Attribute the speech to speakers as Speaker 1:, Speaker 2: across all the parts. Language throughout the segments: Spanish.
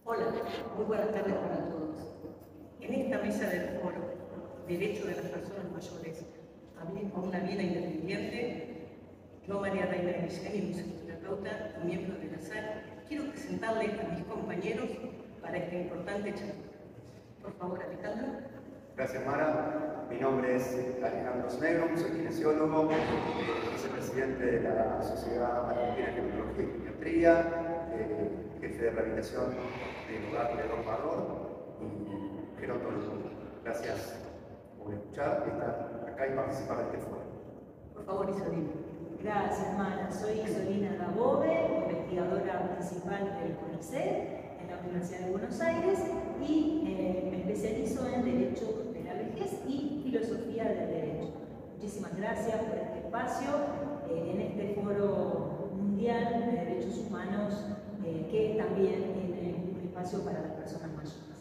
Speaker 1: Hola, muy buenas tardes para todos. En esta mesa del foro, Derecho de las Personas Mayores, a vivir con una vida independiente, yo, María Reina Guillén, musicoterapeuta y miembro de la SAL, quiero presentarles a mis compañeros para esta importante charla. Por favor, Alejandro.
Speaker 2: Gracias, Mara. Mi nombre es Alejandro Smegron, soy kinesiólogo, vicepresidente de la Sociedad Argentina de Neurología y Pediatría, jefe de rehabilitación del hogar de Don Marrón y gerontólogo. Gracias por escuchar, estar acá y participar de este foro.
Speaker 1: Por favor, Isolina.
Speaker 3: Gracias, Mara. Soy Isolina Dabove, investigadora principal del CONICET en la Universidad de Buenos Aires y me especializo en Derecho de la Vejez y Filosofía del Derecho. Muchísimas gracias por este espacio en este foro mundial de derechos humanos que también tiene un espacio para las personas mayores.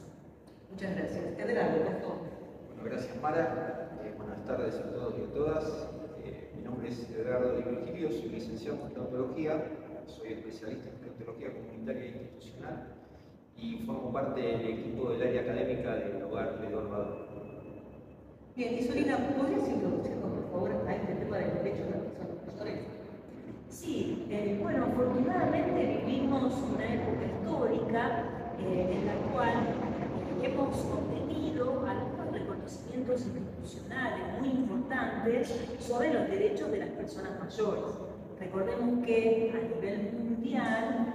Speaker 1: Muchas gracias. Adelante, por favor.
Speaker 4: Bueno, gracias, Mara. Buenas tardes a todos y a todas. Mi nombre es Edgardo Di Virgilio, soy licenciado en gerontología, soy especialista en gerontología comunitaria e institucional y formo parte del equipo del área académica del hogar de Don Marrón.
Speaker 1: Bien, Isolina, ¿podrías introducirnos, por favor, a este tema del derecho de las personas mayores?
Speaker 3: Sí, bueno, afortunadamente vivimos una época histórica en la cual hemos obtenido algunos reconocimientos institucionales muy importantes sobre los derechos de las personas mayores. Recordemos que a nivel mundial,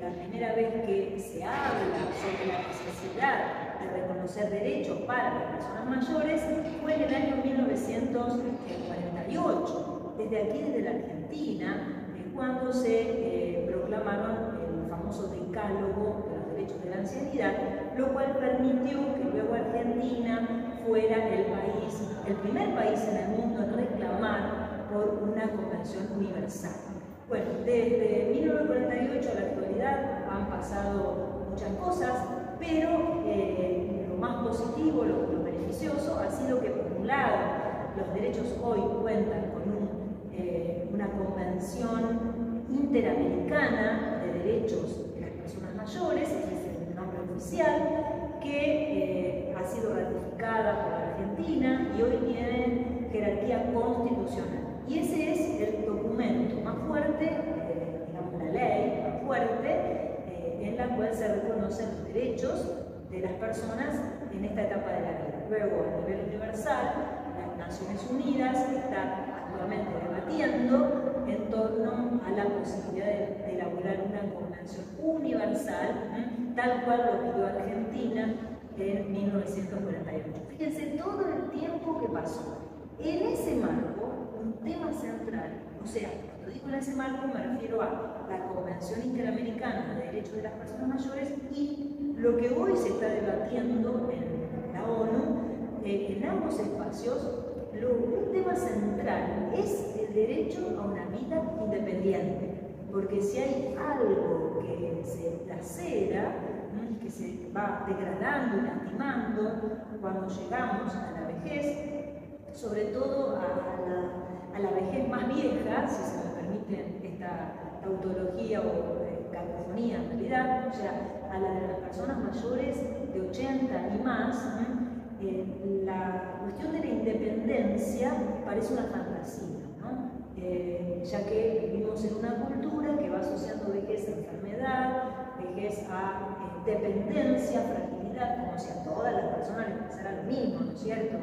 Speaker 3: la primera vez que se habla sobre la necesidad de reconocer derechos para las personas mayores fue en el año 1948, desde aquí, desde la Argentina, cuando se proclamaron el famoso decálogo de los derechos de la ancianidad, lo cual permitió que luego Argentina fuera el primer país en el mundo en reclamar por una convención universal. Bueno, desde 1948 a la actualidad han pasado muchas cosas, pero lo más positivo, lo beneficioso ha sido que, por un lado, los derechos hoy cuentan con una convención interamericana de derechos de las personas mayores, ese es el nombre oficial, que ha sido ratificada por Argentina y hoy tiene jerarquía constitucional. Y ese es el documento más fuerte, digamos la ley más fuerte, en la cual se reconocen los derechos de las personas en esta etapa de la vida. Luego, a nivel universal, las Naciones Unidas está actualmente debatiendo en torno a la posibilidad de elaborar una convención universal, tal cual lo pidió Argentina en 1948. Fíjense todo el tiempo que pasó. En ese marco, un tema central, o sea, cuando digo en ese marco me refiero a la Convención Interamericana de Derechos de las Personas Mayores y lo que hoy se está debatiendo en la ONU, en ambos espacios, un tema central es el derecho a una vida independiente, porque si hay algo que se lacera, que se va degradando y lastimando cuando llegamos a la vejez, sobre todo a la vejez más vieja, si se me permite esta tautología o cacofonía en realidad, o sea, a la de las personas mayores de 80 y más, la cuestión de la independencia parece una fantasía, ¿no? Ya que vivimos en una cultura que va asociando vejez a enfermedad, vejez a dependencia, fragilidad, como si a todas las personas les pasara lo mismo, ¿no es cierto?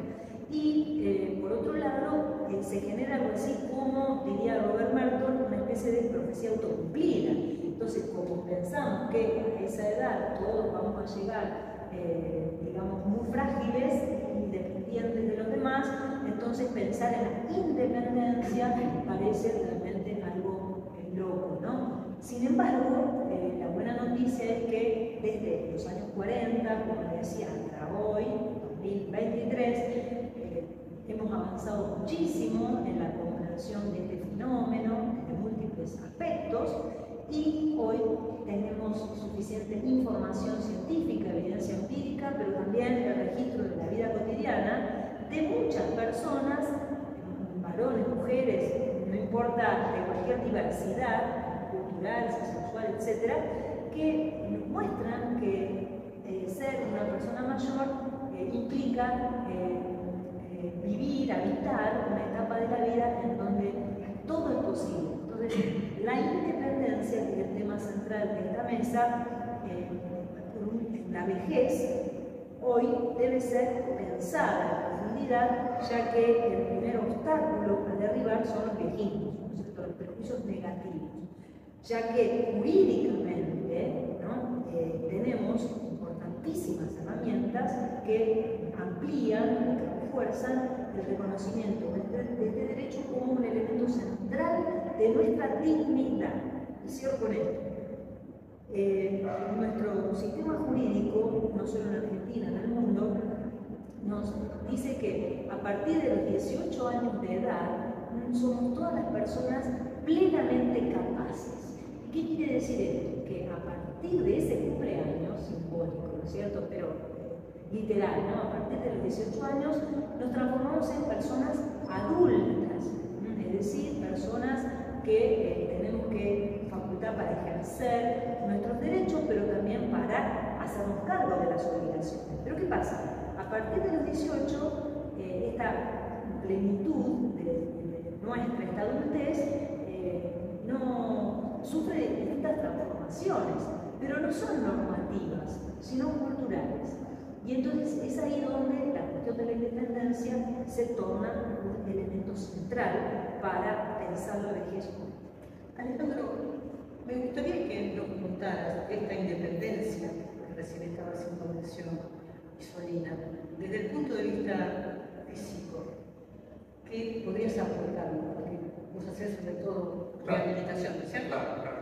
Speaker 3: Y por otro lado, se genera algo así como, diría Robert Merton, una especie de profecía autocumplida. Entonces, como pensamos que a esa edad todos vamos a llegar, digamos, muy frágiles, independientes de los demás, entonces pensar en la independencia parece realmente algo loco, ¿no? Sin embargo, la buena noticia es que desde los años 40, como les decía, hasta hoy, 2023, hemos avanzado muchísimo en la comprensión de este fenómeno desde múltiples aspectos y hoy tenemos suficiente información científica, evidencia empírica, pero también el registro de la vida cotidiana de muchas personas, varones, mujeres, no importa, de cualquier diversidad cultural, sexual, etcétera, que nos muestran que posible. Entonces, la independencia, que es el tema central de esta mesa, la vejez, hoy debe ser pensada en profundidad, ya que el primer obstáculo a derribar son los viejismos, los prejuicios negativos, ya que jurídicamente, ¿no? Tenemos importantísimas herramientas que amplían, que refuerzan el reconocimiento de este derecho como un elemento central de nuestra dignidad. Y cierro con esto. Nuestro sistema jurídico, no solo en Argentina, en el mundo, nos dice que a partir de los 18 años de edad somos todas las personas plenamente capaces. ¿Y qué quiere decir esto? Que a partir de ese cumpleaños simbólico, ¿no es cierto? Pero literal, ¿no? A partir de los 18 años nos transformamos en personas adultas, es decir, personas que tenemos que facultad para ejercer nuestros derechos, pero también para hacernos cargo de las obligaciones. Pero ¿qué pasa? A partir de los 18, esta plenitud de nuestra adultez no sufre distintas transformaciones, pero no son normativas, sino culturales. Y entonces es ahí donde la cuestión de la independencia se torna un elemento central para pensar la vejez.
Speaker 1: Alejandro, me gustaría que nos contaras esta independencia que recién estaba haciendo mención Isolina, desde el punto de vista físico. ¿Qué podrías aportarnos? Porque vos haces sobre todo rehabilitación, ¿cierto?
Speaker 2: Claro.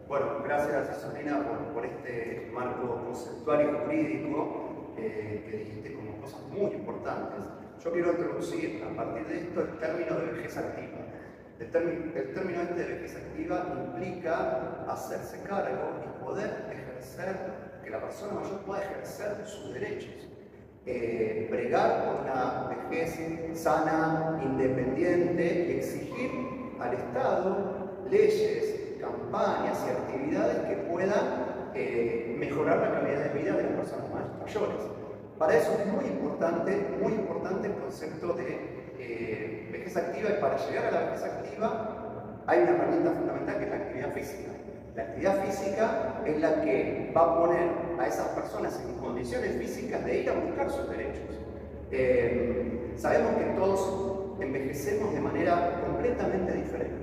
Speaker 2: Bueno, gracias Isolina por este marco conceptual y jurídico que dijiste como cosas muy importantes. Yo quiero introducir a partir de esto el término de vejez activa. El término este de vejez activa implica hacerse cargo y poder ejercer, que la persona mayor pueda ejercer sus derechos. Pregar por una vejez sana, independiente y exigir al Estado leyes, campañas y actividades que puedan mejorar la calidad de vida de las personas mayores. Para eso es muy importante el concepto de vejez activa, y para llegar a la vejez activa hay una herramienta fundamental que es la actividad física. La actividad física es la que va a poner a esas personas en condiciones físicas de ir a buscar sus derechos. Sabemos que todos envejecemos de manera completamente diferente.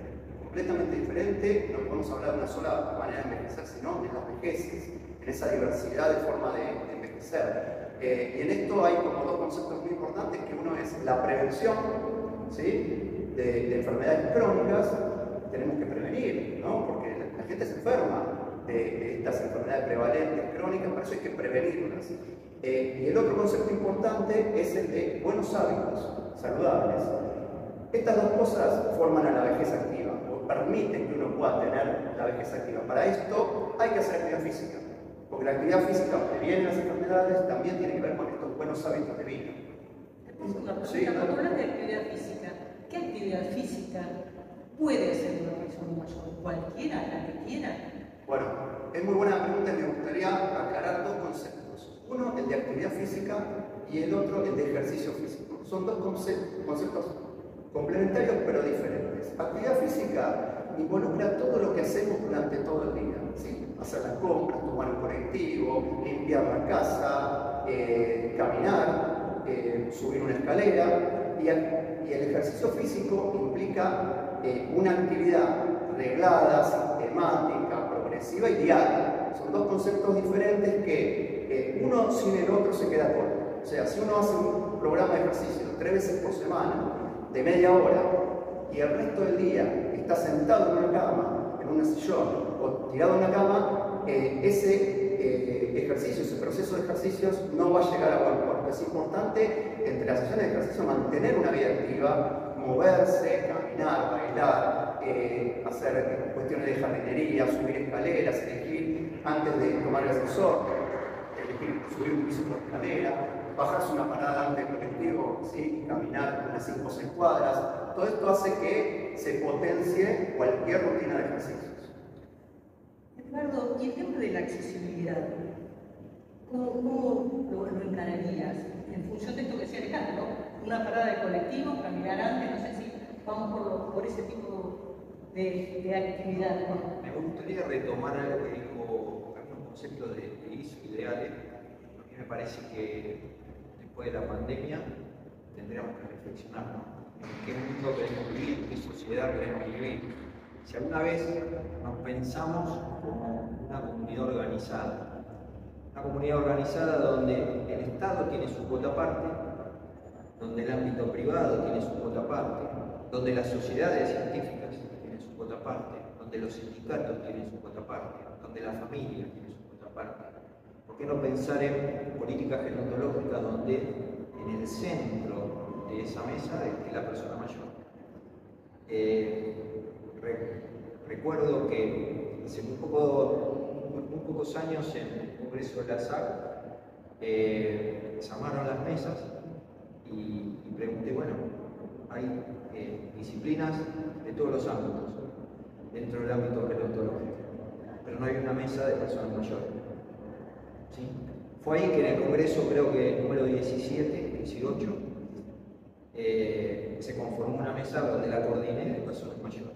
Speaker 2: No podemos hablar de una sola manera de envejecer, sino de las vejeces, en esa diversidad de forma de envejecer. Y en esto hay como dos conceptos muy importantes, que uno es la prevención, ¿sí? de enfermedades crónicas. Tenemos que prevenir, ¿no? Porque la gente se enferma de estas enfermedades prevalentes crónicas, por eso hay que prevenirlas. Y el otro concepto importante es el de buenos hábitos saludables. Estas dos cosas forman a la vejez activa, o permiten que uno pueda tener la vejez activa. Para esto hay que hacer actividad física, porque la actividad física previene las enfermedades, también tiene que ver con estos buenos hábitos de vida.
Speaker 1: Sí, cuando hablas de actividad física, ¿qué actividad física puede hacer una persona mayor? ¿Cualquiera, la que quiera?
Speaker 2: Bueno, es muy buena pregunta y me gustaría aclarar dos conceptos. Uno, el de actividad física, y el otro, el de ejercicio físico. Son dos conceptos complementarios pero diferentes. Actividad física involucra todo lo que hacemos durante todo el día, ¿sí? Hacer las compras, tomar un colectivo, limpiar la casa, caminar, subir una escalera, y el ejercicio físico implica una actividad reglada, sistemática, progresiva y diaria. Son dos conceptos diferentes que uno sin el otro se queda corto. O sea, si uno hace un programa de ejercicio 3 veces por semana, de media hora, y el resto del día está sentado en una cama, en un sillón, o tirado en una cama, ese ejercicio, ese proceso de ejercicios no va a llegar a buen puerto. Es importante, entre las sesiones de ejercicio, mantener una vida activa, moverse, caminar, bailar, hacer cuestiones de jardinería, subir escaleras, elegir antes de tomar el ascensor, elegir subir un piso por escalera, bajarse una parada antes del colectivo, ¿sí? Caminar unas 5 o 6 cuadras. Todo esto hace que se potencie cualquier rutina de ejercicios.
Speaker 1: Eduardo, y el tema de la accesibilidad, ¿cómo lo encararías en función de esto que decía Alejandro? Una parada de colectivo, caminar antes, no sé si vamos por ese tipo de actividad.
Speaker 4: Me gustaría retomar algo que dijo, algunos conceptos de ISO ideales. A mí me parece que después de la pandemia tendríamos que reflexionar, ¿no? En qué mundo queremos vivir, en qué sociedad queremos vivir. Si alguna vez nos pensamos como una comunidad organizada donde el Estado tiene su cuota parte, donde el ámbito privado tiene su cuota parte, donde las sociedades científicas tienen su cuota parte, donde los sindicatos tienen su cuota parte, donde la familia tiene su cuota parte. ¿Por qué no pensar en políticas gerontológicas donde en el centro de esa mesa esté la persona mayor? Recuerdo que hace muy pocos años en el Congreso de la SAC se armaron las mesas y pregunté, bueno, hay disciplinas de todos los ámbitos dentro del ámbito gerontológico, pero no hay una mesa de personas mayores. ¿Sí? Fue ahí que en el Congreso, creo que el número 17, 18, se conformó una mesa donde la coordiné de personas mayores.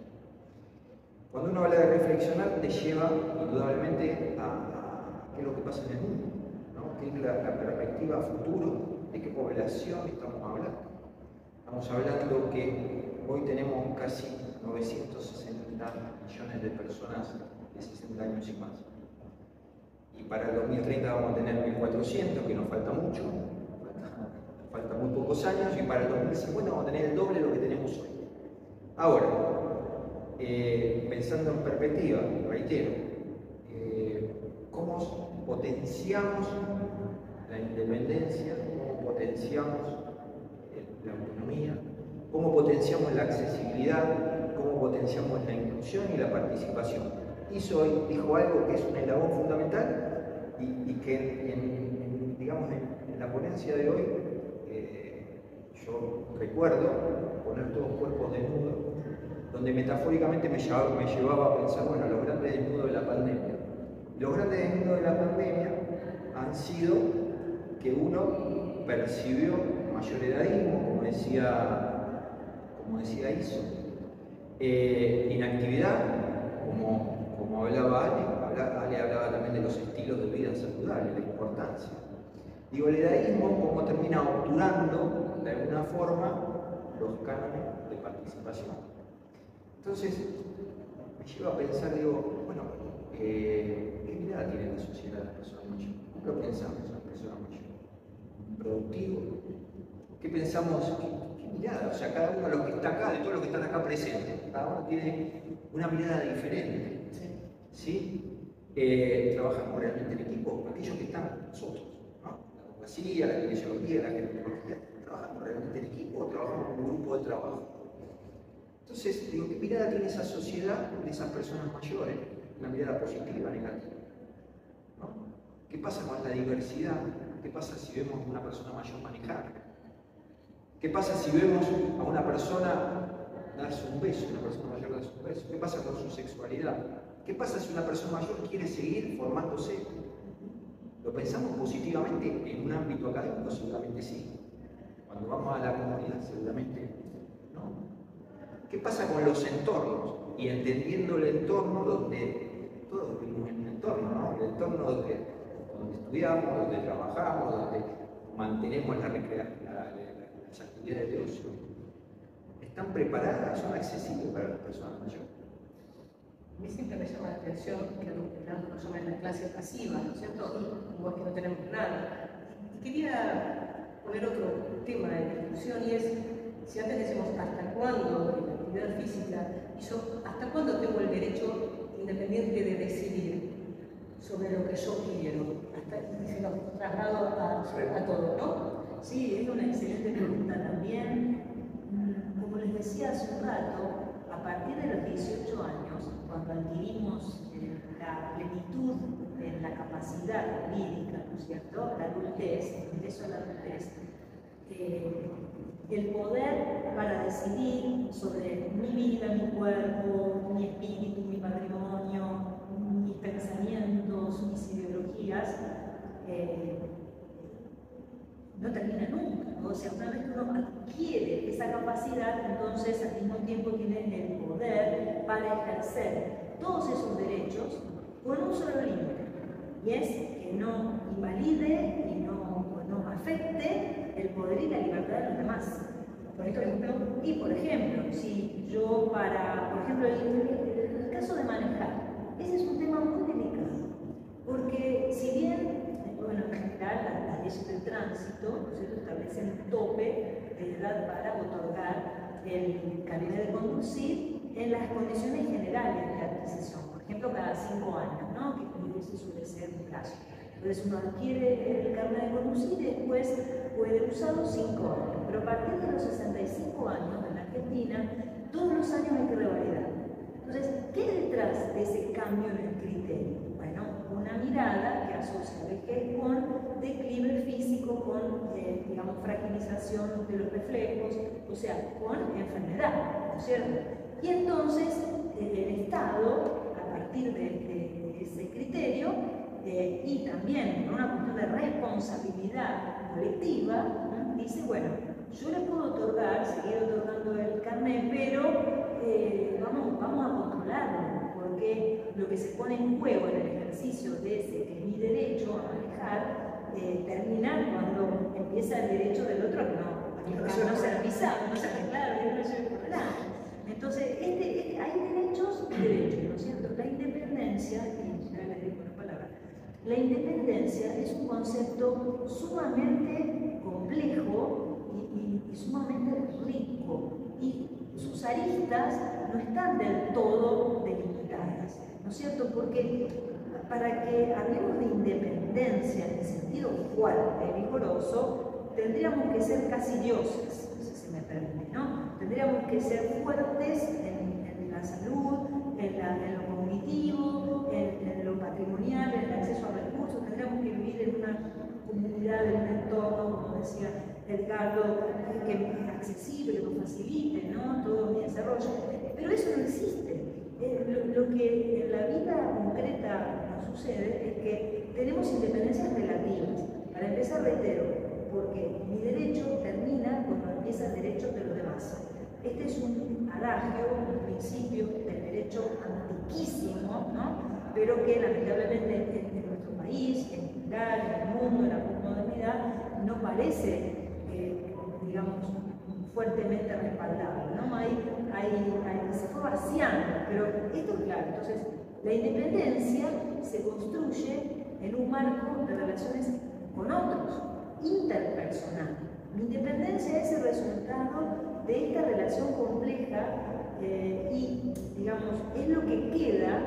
Speaker 4: Cuando uno habla de reflexionar, te lleva indudablemente a qué es lo que pasa en el mundo, ¿no? ¿Qué es la perspectiva a futuro? ¿De qué población estamos hablando? Estamos hablando que hoy tenemos casi 960 millones de personas de 60 años y más. Y para el 2030 vamos a tener 1.400, que nos falta mucho, falta muy pocos años, y para el 2050 vamos a tener el doble de lo que tenemos hoy. Ahora, pensando en perspectiva, reitero, ¿cómo potenciamos la independencia? ¿Cómo potenciamos la autonomía? ¿Cómo potenciamos la accesibilidad? ¿Cómo potenciamos la inclusión y la participación? ISO dijo algo que es un eslabón fundamental y que digamos, en la ponencia de hoy yo recuerdo poner todos cuerpos desnudos, donde metafóricamente me llevaba a pensar, bueno, los grandes desnudos de la pandemia. Los grandes desnudos de la pandemia han sido que uno percibió mayor edadismo, como decía ISO, inactividad, como hablaba Ale hablaba también de los estilos de vida saludables, la importancia. Digo, el edadismo como termina obturando de alguna forma los cánones de participación. Entonces, me lleva a pensar, digo, bueno, ¿qué mirada tiene la sociedad de las personas mayores? ¿Qué pensamos en las personas mayores? ¿Productivo? ¿Qué pensamos? ¿Qué mirada? O sea, cada uno de los que está acá, de todos los que están acá presentes, cada uno tiene una mirada diferente. ¿Sí? Trabajamos realmente en equipo, aquellos que están nosotros, ¿no? La abogacía, la kinesiología, la gerontología, trabajamos realmente en equipo, trabajamos en un grupo de trabajo. Entonces, digo, ¿qué mirada tiene esa sociedad de esas personas mayores? Una mirada positiva, negativa, ¿no? ¿Qué pasa con la diversidad? ¿Qué pasa si vemos a una persona mayor manejar? ¿Qué pasa si vemos a una persona darse un beso, una persona mayor darse un beso? ¿Qué pasa con su sexualidad? ¿Qué pasa si una persona mayor quiere seguir formándose? ¿Lo pensamos positivamente en un ámbito académico? Seguramente sí. Cuando vamos a la comunidad, seguramente no. ¿Qué pasa con los entornos? Y entendiendo el entorno donde todos vivimos en un entorno, ¿no? El entorno donde estudiamos, donde trabajamos, donde mantenemos las actividades de ocio. ¿Están preparadas? ¿Son accesibles para las personas mayores?
Speaker 1: A mí siempre me llama la atención que nos llaman la clase pasiva, ¿no es cierto? Como es que no tenemos nada. Y quería poner otro tema de discusión, y es, si antes decimos hasta cuándo en la actividad física, y yo hasta cuándo tengo el derecho independiente de decidir sobre lo que yo quiero, hasta y se lo traslado a todo, ¿no?
Speaker 3: Sí, es una excelente pregunta también. Como les decía hace un rato, a partir de los 18 años, cuando adquirimos la plenitud de la capacidad jurídica, ¿no es cierto?, la adultez, el ingreso a la adultez, el poder para decidir sobre mi vida, mi cuerpo, mi espíritu, mi patrimonio, mis pensamientos, mis ideologías, no termina nunca. O sea, una vez que uno adquiere esa capacidad, entonces al mismo tiempo tiene el poder para ejercer todos esos derechos con un solo límite, y es que no invalide y no afecte el poder y la libertad de los demás. Por ejemplo, si yo por ejemplo, el caso de manejar, ese es un tema muy delicado, porque si bien, bueno, en general las leyes del tránsito, ¿no es cierto?, establecen un tope de edad para otorgar el carnet de conducir en las condiciones generales de adquisición, por ejemplo, cada 5 años, ¿no?, que ese suele ser un plazo. Entonces uno adquiere el carnet de conducir y después puede usarlo 5 años, pero a partir de los 65 años en la Argentina, todos los años hay que revalidar. Entonces, ¿qué hay detrás de ese cambio en el criterio? Bueno, una mirada que asocia vejez con declive físico, con, digamos, fragilización de los reflejos, o sea, con enfermedad, ¿no es cierto? Y entonces, el Estado, a partir de ese criterio, y también por una cuestión de responsabilidad colectiva, ¿no?, dice, bueno, yo le puedo seguir otorgando el carnet, pero vamos a controlarlo, porque lo que se pone en juego en el ejercicio de ese, que es mi derecho a manejar, termina cuando empieza el derecho del otro a no ser pisado, no ser claro, no ser por delante. Entonces, hay derechos y derechos, ¿no es cierto? La independencia, y ya les digo una palabra, la independencia es un concepto sumamente complejo y sumamente rico, y sus aristas no están del todo delimitadas, ¿no es cierto? Porque para que hablemos de independencia en el sentido fuerte y vigoroso, tendríamos que ser casi dioses, si se me permite, ¿no? Tendríamos que ser fuertes en la salud, en lo cognitivo, en lo patrimonial, en el acceso a recursos. Tendríamos que vivir en una comunidad, en un entorno, como decía Edgardo, que es accesible, que nos facilite, ¿no?, todo mi desarrollo. Pero eso no existe. Lo que en la vida concreta nos sucede es que tenemos independencias relativas. Para empezar, reitero, porque mi derecho termina cuando empieza el derecho de los demás. Este es un adagio, un principio del derecho antiquísimo, ¿no?, pero que lamentablemente en nuestro país, en general, en el mundo, en la posmodernidad, no parece, digamos, fuertemente respaldado, ¿no? Se fue vaciando, pero esto es claro. Entonces, la independencia se construye en un marco de relaciones con otros, interpersonal. Mi independencia es el resultado de esta relación compleja y, digamos, es lo que queda,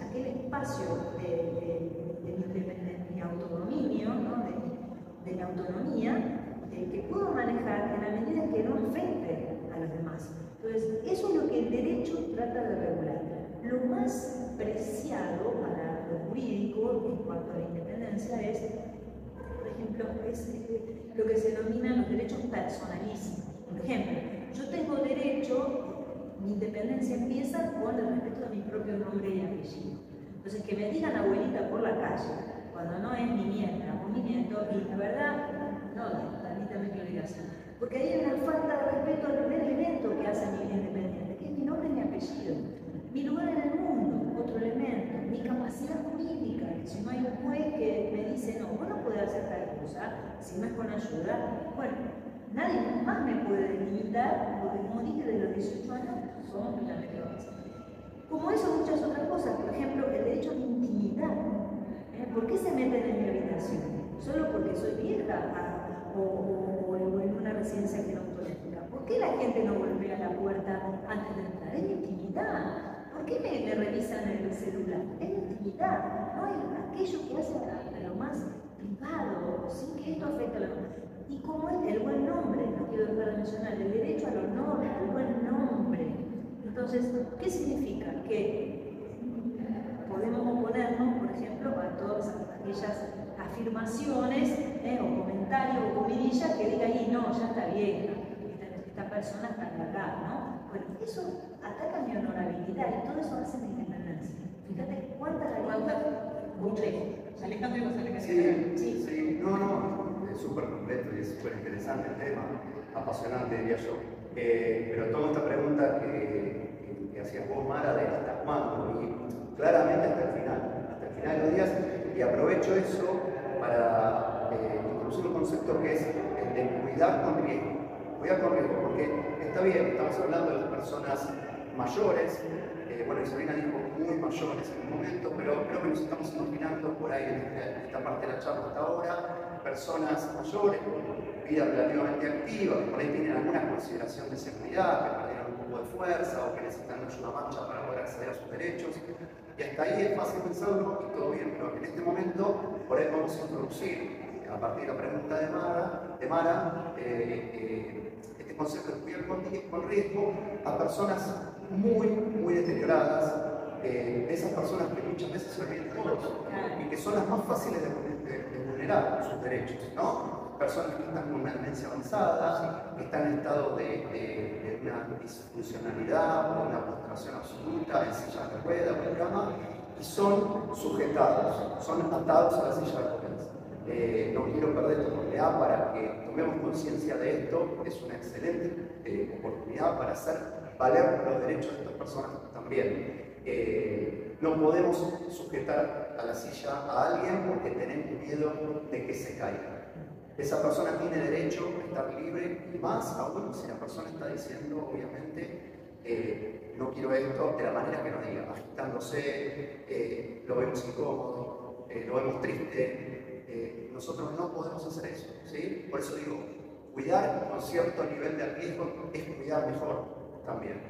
Speaker 3: aquel espacio de mi autodominio, ¿no?, de mi autonomía, que puedo manejar en la medida que no afecte a los demás. Entonces, eso es lo que el derecho trata de regular. Lo más preciado para lo jurídico en cuanto a la independencia es, por ejemplo, lo que se denomina los derechos personalísimos. Por ejemplo, yo tengo derecho, mi independencia empieza con el respeto de mi propio nombre y apellido. Entonces, que me digan abuelita por la calle, cuando no es mi nieta o mi nieto, y la verdad, no, permítame que lo diga así, porque hay una falta de respeto al primer elemento que hace mi vida independiente, que es mi nombre y mi apellido, mi lugar en el mundo, otro elemento, mi capacidad jurídica, que si no hay un juez que me dice, no, vos no podés hacer tal cosa, si no es con ayuda, bueno, nadie más me puede delimitar, porque como dije, de los 18 años somos la menores. Como eso, muchas otras cosas, por ejemplo, el derecho a la intimidad. ¿Por qué se meten en mi habitación? ¿Solo porque soy vieja o en una residencia gerontológica? ¿Por qué la gente no golpea la puerta antes de entrar? Es mi intimidad. ¿Por qué me revisan el celular? Es mi intimidad. No es aquello que hace a lo más privado, sin que esto afecte a lo demás. Y como es el buen nombre, no quiero dejar de mencionar, el derecho al honor, al buen nombre. Entonces, ¿qué significa? Que podemos oponernos, por ejemplo, a todas aquellas afirmaciones o comentarios o comidillas que digan, y no, ya está vieja, esta persona está acá, ¿no? Bueno, eso ataca mi honorabilidad y todo eso hace mi independencia. Fíjate cuántas
Speaker 1: Mucho. Alejandro, ¿y vos
Speaker 2: Sí, no, súper completo y es súper interesante el tema, apasionante diría yo. Pero tomo esta pregunta que hacías vos, Mara, de hasta cuándo, y claramente hasta el final de los días, y aprovecho eso para introducir un concepto que es el de cuidar con riesgo. Cuidar con riesgo, porque está bien, estamos hablando de las personas mayores, bueno, Isabela dijo muy mayores en un momento, pero creo que nos estamos imaginando por ahí en esta parte de la charla hasta ahora, personas mayores con vida relativamente activa, que por ahí tienen alguna consideración de seguridad, que perdieron un poco de fuerza o que necesitan ayuda mancha para poder acceder a sus derechos. Y hasta ahí es fácil pensarlo y todo bien, pero en este momento por ahí vamos a introducir, a partir de la pregunta de Mara, este concepto de cuidar con riesgo a personas muy deterioradas, esas personas que muchas veces se olvidan todos y que son las más fáciles de vulnerar sus derechos, ¿no? Personas que están con una demencia avanzada, que están en estado de una disfuncionalidad o una postración absoluta en silla de ruedas o en cama y son sujetados, son atados a la silla de ruedas. No quiero perder esta oportunidad para que tomemos conciencia de esto, es una excelente oportunidad para hacer valer los derechos de estas personas también. No podemos sujetar a la silla a alguien porque tenemos miedo de que se caiga. Esa persona tiene derecho a estar libre y más aún si la persona está diciendo, obviamente, no quiero esto de la manera que nos diga, agitándose, lo vemos incómodo, lo vemos triste. Nosotros no podemos hacer eso, ¿sí? Por eso digo, cuidar con cierto nivel de riesgo es cuidar mejor también.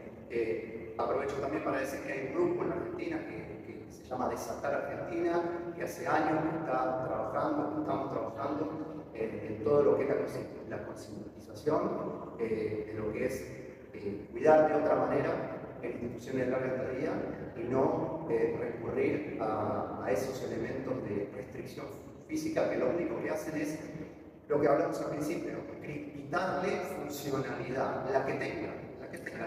Speaker 2: Aprovecho también para decir que hay un grupo en Argentina que se llama Desatar Argentina, que hace años que está trabajando, que estamos trabajando en todo lo que es la concientización de lo que es cuidar de otra manera en instituciones de larga estadía y no recurrir a esos elementos de restricción física que lo único que hacen es lo que hablamos al principio, quitarle funcionalidad, la que tenga,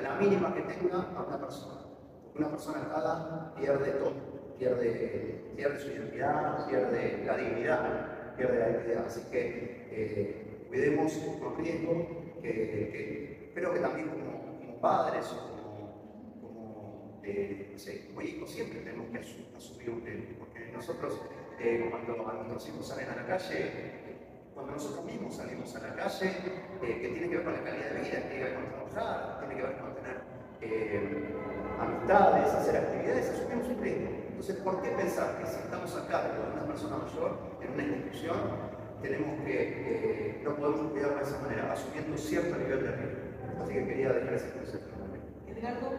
Speaker 2: la mínima que tenga a una persona. Porque una persona atada pierde todo, pierde su identidad, pierde la dignidad, pierde la identidad. Así que cuidemos con riesgo, creo que también como padres o como hijos siempre tenemos que asumir un riesgo, porque nosotros cuando nuestros hijos salen a la calle, cuando nosotros mismos salimos a la calle, que tiene que ver con la calidad de vida, que tiene que ver con trabajar, tiene que ver con tener amistades, hacer actividades, asumimos un riesgo. Entonces, ¿por qué pensar que si estamos a cargo de una persona mayor en una institución, tenemos que no podemos cuidar de esa manera, asumiendo cierto nivel de riesgo? Así que quería dejar ese concepto.
Speaker 1: Edgardo.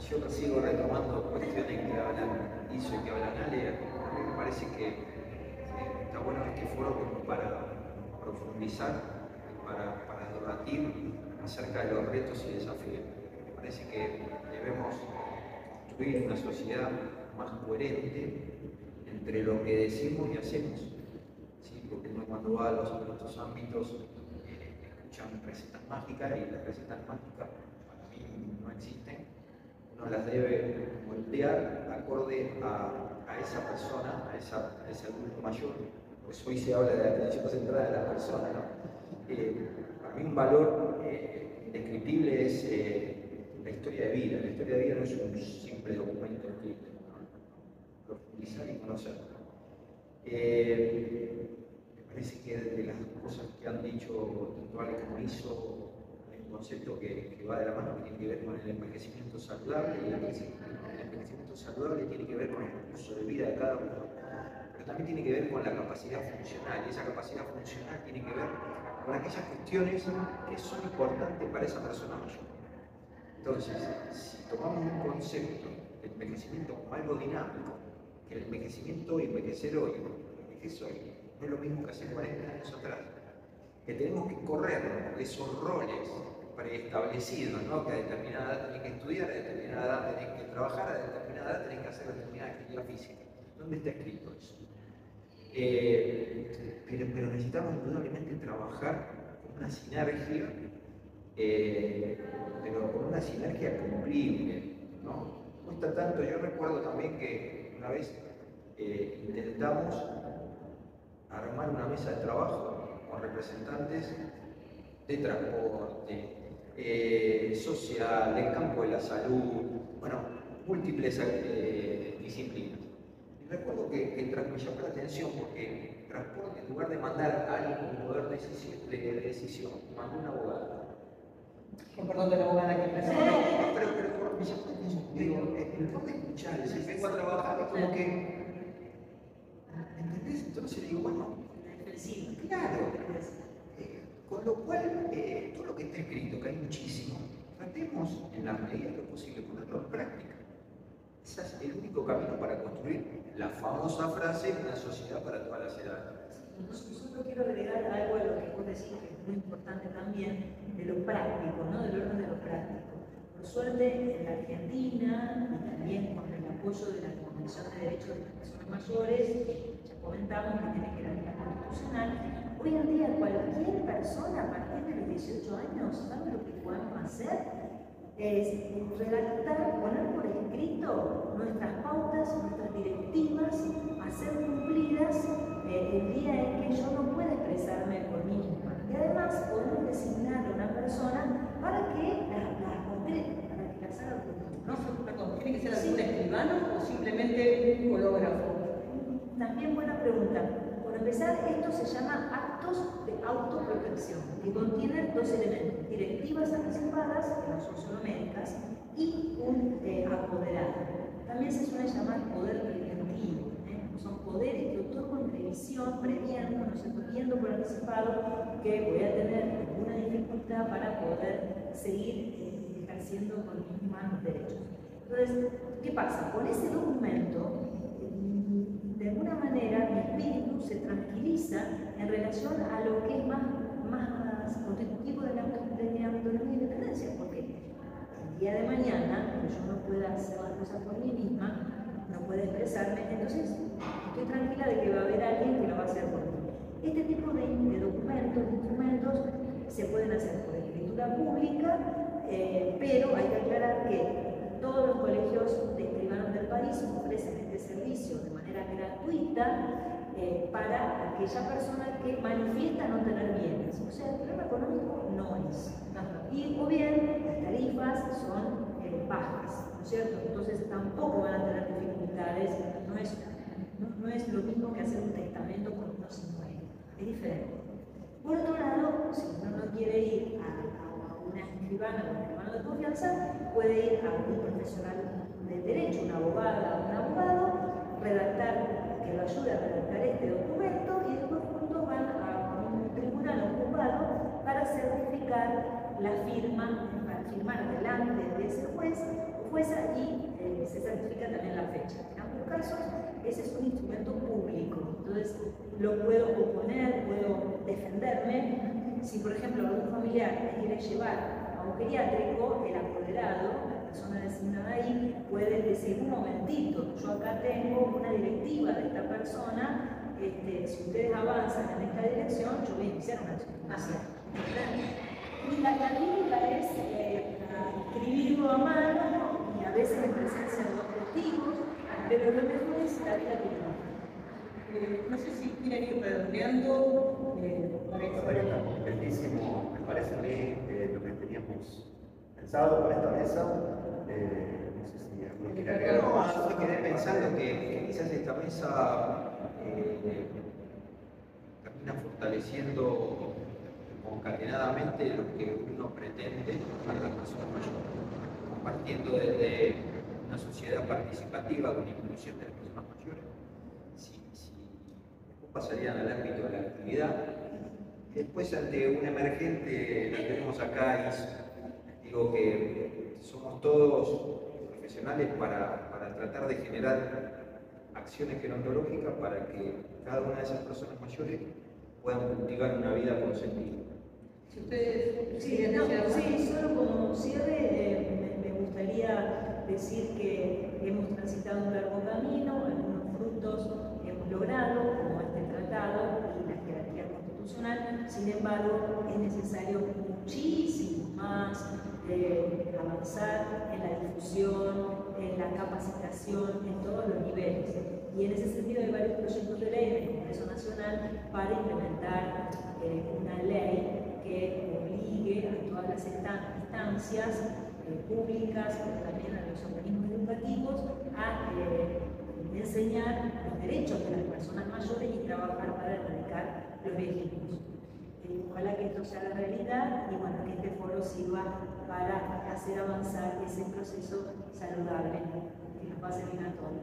Speaker 4: Yo sigo retomando cuestiones que hizo y que hablan Ale. Me parece que está bueno este foro como para profundizar, para debatir acerca de los retos y desafíos. Me parece que debemos construir una sociedad más coherente entre lo que decimos y hacemos. ¿Sí? Porque uno cuando va a los otros ámbitos escuchan recetas mágicas y las recetas mágicas para mí no existen. Uno las debe moldear acorde a esa persona, a ese adulto mayor. Pues hoy se habla de la atención centrada de la persona, ¿no? Para mí un valor indescriptible es la historia de vida. La historia de vida no es un simple documento escrito, ¿no? Profundizar y conocer. Me parece que de las cosas que han dicho tanto Ale como Iso, hay un concepto que va de la mano, que tiene que ver con el envejecimiento saludable, y el envejecimiento saludable tiene que ver con el curso de vida de cada uno, pero también tiene que ver con la capacidad funcional, y esa capacidad funcional tiene que ver con aquellas cuestiones que son importantes para esa persona mayor. Entonces, si tomamos un concepto de envejecimiento como algo dinámico, que el envejecimiento y envejecer hoy, envejecer hoy, no es lo mismo que hace 40 años atrás, que tenemos que correr esos roles preestablecidos, ¿no? Que a determinada edad tenés que estudiar, a determinada edad tenés que trabajar, a determinada edad tenés que hacer determinada actividad física. ¿Dónde está escrito eso? Pero necesitamos indudablemente trabajar con una sinergia, pero con una sinergia cumplible, ¿no? Cuesta tanto, yo recuerdo también que una vez intentamos armar armar una mesa de trabajo con representantes de transporte, social, del campo de la salud, bueno, múltiples disciplinas. Y recuerdo que me llamó la atención porque transporte, en lugar de mandar a alguien con poder de decisión, mandó una abogada.
Speaker 1: Con perdón de la abogada que empezó.
Speaker 4: Pero me llamó la atención. Digo, en lugar de escuchar, si vengo a trabajar, es como que. ¿Entendés? Entonces digo, bueno, claro. Con lo cual, todo lo que está escrito, que hay muchísimo, tratemos en la medida de lo posible ponerlo en práctica. Ese es el único camino para construir la famosa frase una sociedad para todas las edades.
Speaker 3: Yo quiero agregar algo a lo que vos decís, que es muy importante también, de lo práctico, ¿no? Del orden de lo práctico. Por suerte, en la Argentina, y también con el apoyo de la Convención de Derechos de las Personas Mayores, ya comentamos que tiene jerarquía constitucional, hoy en día cualquier persona a partir de los 18 años, ¿sabe lo que podemos hacer? Es redactar, poner por escrito nuestras pautas, nuestras directivas, hacer cumplidas el día en que yo no pueda expresarme por mí misma. Y además podemos designar a una persona para que las concrete, para que las haga cumplir.
Speaker 1: No, perdón, ¿tiene que ser algún escribano o simplemente un hológrafo?
Speaker 3: También buena pregunta. Por empezar, esto se llama actos de autoprotección, que contienen dos elementos: directivas anticipadas, que no son solo médicas, y un apoderado. También se suele llamar poder preventivo. Son poderes que otorgan previsión, previendo, no sé, viendo por anticipado que voy a tener alguna dificultad para poder seguir ejerciendo con mis humanos derechos. Entonces, ¿qué pasa? Con ese documento, de alguna manera, mi espíritu se tranquiliza en relación a lo que es más constitutivo de mi autonomía y independencia, porque el día de mañana, cuando yo no pueda hacer las cosas por mí misma, no puedo expresarme, entonces estoy tranquila de que va a haber alguien que lo va a hacer por mí. Este tipo de documentos, de instrumentos, se pueden hacer por escritura pública, pero hay que aclarar que todos los colegios de escribanos del país ofrecen este servicio de manera gratuita para aquella persona que manifiesta no tener bienes. O sea, el problema económico no es. Y o bien las tarifas son bajas, ¿no es cierto? Entonces tampoco van a tener dificultades, no es lo mismo que hacer un testamento cuando uno se muere, es diferente. Por otro lado, si uno no quiere ir a una escribana o un escribano de confianza, puede ir a un profesional de derecho, una abogada o un abogado, que lo ayude a redactar este documento, y después juntos van a un tribunal o un juzgado para certificar la firma, para firmar delante de ese juez o jueza, y se certifica también la fecha. En ambos casos, ese es un instrumento público, entonces lo puedo oponer, puedo defenderme. Si, por ejemplo, algún familiar me quiere llevar a un geriátrico, el apoderado, la persona designada ahí, puede decir: un momentito, yo acá tengo una directiva de esta persona, si ustedes avanzan en esta dirección, yo voy a iniciar una acción. Y la técnica es escribirlo a mano, y a veces en presencia de dos testigos, pero lo mejor es la vida privada.
Speaker 1: No sé si quieren ir redondeando.
Speaker 2: Está completísimo, me parece a mí, lo que teníamos pensado para esta mesa. No sé si alguno quiere agregar algo más.
Speaker 4: Yo quedé pensando que quizás esta mesa termina fortaleciendo concatenadamente lo que uno pretende para las personas mayores, compartiendo desde una sociedad participativa con inclusión de las personas mayores. Si después pasarían al ámbito de la actividad, después ante un emergente, lo tenemos acá, y digo que somos todos profesionales para tratar de generar acciones gerontológicas para que cada una de esas personas mayores puedan cultivar una vida con sentido.
Speaker 1: Si ustedes
Speaker 3: Sí, solo como cierre, me gustaría decir que hemos transitado un largo camino, algunos frutos hemos logrado, como este tratado y la jerarquía constitucional. Sin embargo, es necesario muchísimo más avanzar en la difusión, en la capacitación, en todos los niveles. Y en ese sentido hay varios proyectos de ley en el Congreso Nacional para implementar una ley que obligue a todas las instancias públicas, pero también a los organismos educativos, a enseñar los derechos de las personas mayores y trabajar para erradicar los viejitos. Ojalá que esto sea la realidad y bueno, que este foro sirva para hacer avanzar ese proceso saludable, que nos pase bien a todas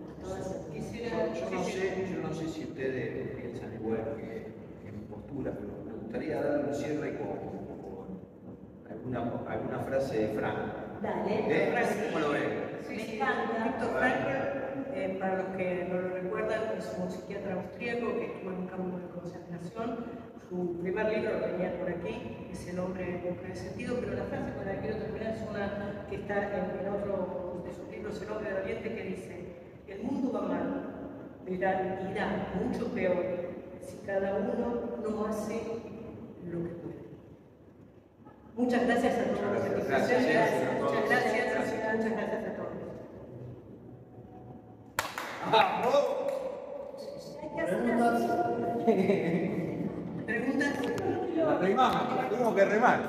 Speaker 3: y a todos.
Speaker 4: Yo no sé si ustedes piensan igual que en mi postura, pero me gustaría darle un cierre con alguna frase de Frank.
Speaker 3: Dale.
Speaker 4: ¿Cómo lo ven?
Speaker 3: Me encanta.
Speaker 1: Viktor Frankl, para los que no lo recuerdan, es un psiquiatra austríaco que estuvo en un campo de concentración. Su primer libro lo tenía por aquí, es El hombre en busca de sentido, pero la frase con la que quiero terminar es una que está en otro de sus libros, El hombre del Oriente, que dice: el mundo va mal, irá mucho peor si cada uno no hace lo que puede. Muchas gracias a todos los que
Speaker 4: Gracias.
Speaker 1: Muchas gracias a todos.
Speaker 3: Hay que hacer así.
Speaker 1: ¿Preguntas?
Speaker 4: La remamos, la tuvimos que remar.